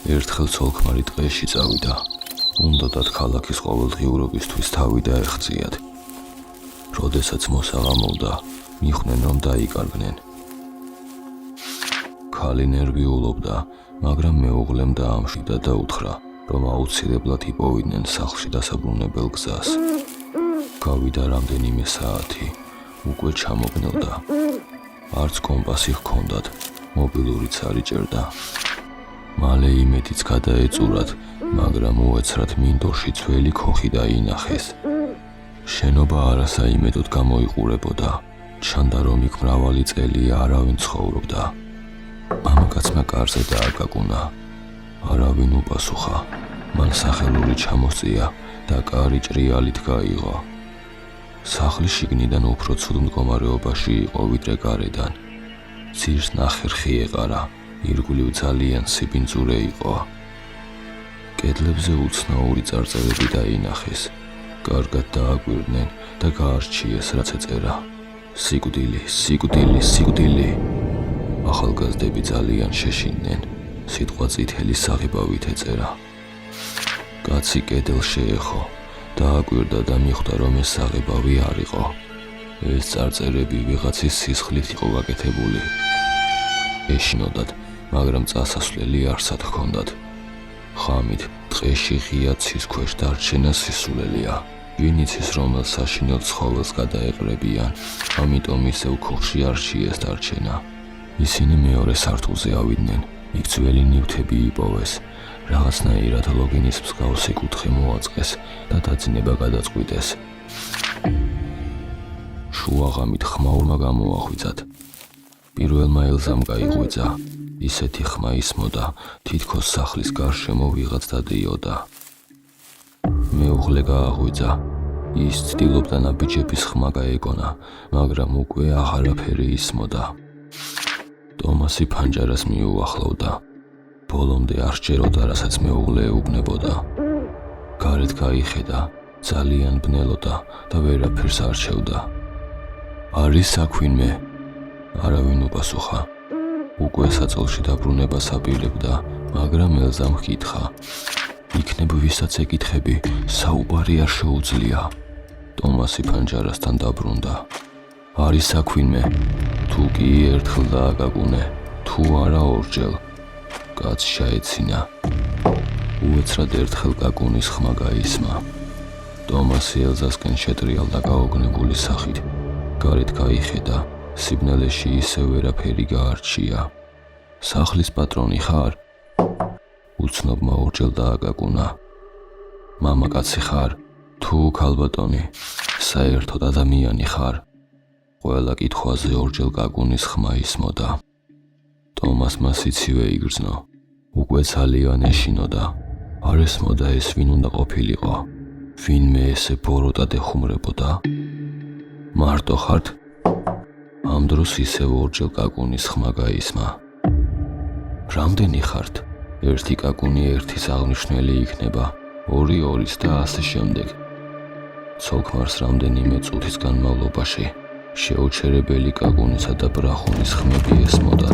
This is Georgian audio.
ერთხელ ცოლ-ქმარი ტყეში წავიდა. უნდოდათ ქალაქის ყოველდღიურობისთვის თავი დაეხციათ. როდესაც მოსაღამოვდა, მიხვდნენ რომ დაიკარგნენ. ქალი ნერვიულობდა, მაგრამ მეუღლემ დაამშვიდა და უთხრა, რომ აუცილებლად იპოვიდნენ სახლში დასაბრუნებელ გზას. გავიდა რამდენიმე საათი, უკვე ჩამოგნელდა. არც კომპასი ჰქონდათ, მობილურიც არ იჭერდა. მალე იმედიც გადაეწურათ, მაგრამ უეცრად მინდორში ძველი ქოხი დაინახეს. შენობა არასაიმედოდ გამოიყურებოდა, ჩანდა რომ იქ მრავალი წელია არავინ ცხოვრობდა. მამაკაცმა კარზე დააკაკუნა. არავინ უპასუხა. მან სახელური ჩამოსწია და კარი ჭრიალით გაიღო. სახლის შიგნიდან უფრო ცუდ მდგომარეობაში იყო ვიდრე გარედან. ძირს ნახერხი ეყარა, ირგვლივ ძალიან სიბინძურე იყო. კედლებზე უცნაური წარწერები დაინახეს. კარგად დააკვირდნენ და გაარჩიეს რაც ეწერა. სიკვდილი, სიკვდილი, სიკვდილი. ახალგაზრდები ძალიან შეშინდნენ. სიტყვა წითელი საღებავით ეწერა. კაცი კედელს შეეხო, დააკვირდა და მიხვდა რომ ეს საღებავი არ იყო. ეს წარწერები ვიღაცის სისხლით იყო გაკეთებული. ეშინოდათ, მაგრამ წასასვლელი არსად ჰქონდათ. ხამით ტყეში ღია ცის ქვეშ დარჩენა სისულელია. ვინ იცის რომელ საშინელ ცხოველს გადაეყრებიან, ამიტომ ისევ ქუხში არჩიეს დარჩენა. ისინი მეორე სართულზე ავიდნენ. იქ ძველი ნივთები იპოვეს. რაღაცნაირად ლოგინის მსგავსი კუთხე მოაწყეს და დაძინება გადაწყვიტეს. შუაღამით ხმაურმა გამოაღვიძათ. პირველმა ელზამ გაიღვიძა. ისეთი ხმა ისმოდა, თითქოს სახლის გარშემო ვიღაც დადიოდა. მეუღლე გააღვიძა. ის ცდილობდა ნაბიჯების ხმა გაეგონა, მაგრამ უკვე აღარაფერი ისმოდა. ტომასი ფანჯარას მიუახლოვდა. ბოლომდე არ სჯეროდა, რასაც მეუღლე ეუბნებოდა. გარეთ გაიხედა, ძალიან ბნელოდა და ვერაფერს არჩევდა. არის საქვინმე? არავინ უპასუხა. უკვე საწოლში დაბრუნებას აპირებდა, მაგრამ ელზამ ჰკითხა. იქნებ ვისაც ეკითხები, საუბარი არ შეუძლია. ტომასი ფანჯარასთან დაბრუნდა. არის საქვინმე? თუ კი ერთხელ დააკაკუნე, თუ არა ორჯერ. კაც შეეცინა. უეცრად ერთხელ კაკუნის ხმა გაისმა. ტომასი ელზასკენ შეტრიალდა გაოგნებული სახით. გარეთ გაიხედა. სიბნელეში ისევ ვერაფერი გაარჩია. სახლის პატრონი ხარ? უცნობმა ორჯერ დააკაკუნა. მამაკაცი ხარ? თუ ქალბატონი? საერთოდ ადამიანი ხარ? ყველა კითხვაზე ორჯერ კაკუნის ხმა ისმოდა. ტომასმა სიცივე იგრძნო. უკვე ძალიან ეშინოდა. არ ესმოდა ეს ვინ უნდა ყოფილიყო. ვინმე ესე ბოროტად ეხუმრებოდა. მარტო ხართ? ამ დროს ისევ ორჯერ კაკუნის ხმა გაისმა. რამდენი ხართ? ერთი კაკუნი ერთის აღნიშნელი იქნება, ორი ორის და ასე შემდეგ. ცოლ-ქმარს რამდენიმე წუთის განმავლობაში შეუჩერებელი კაკუნისა და ბრახუნის ხმები ესმოდა.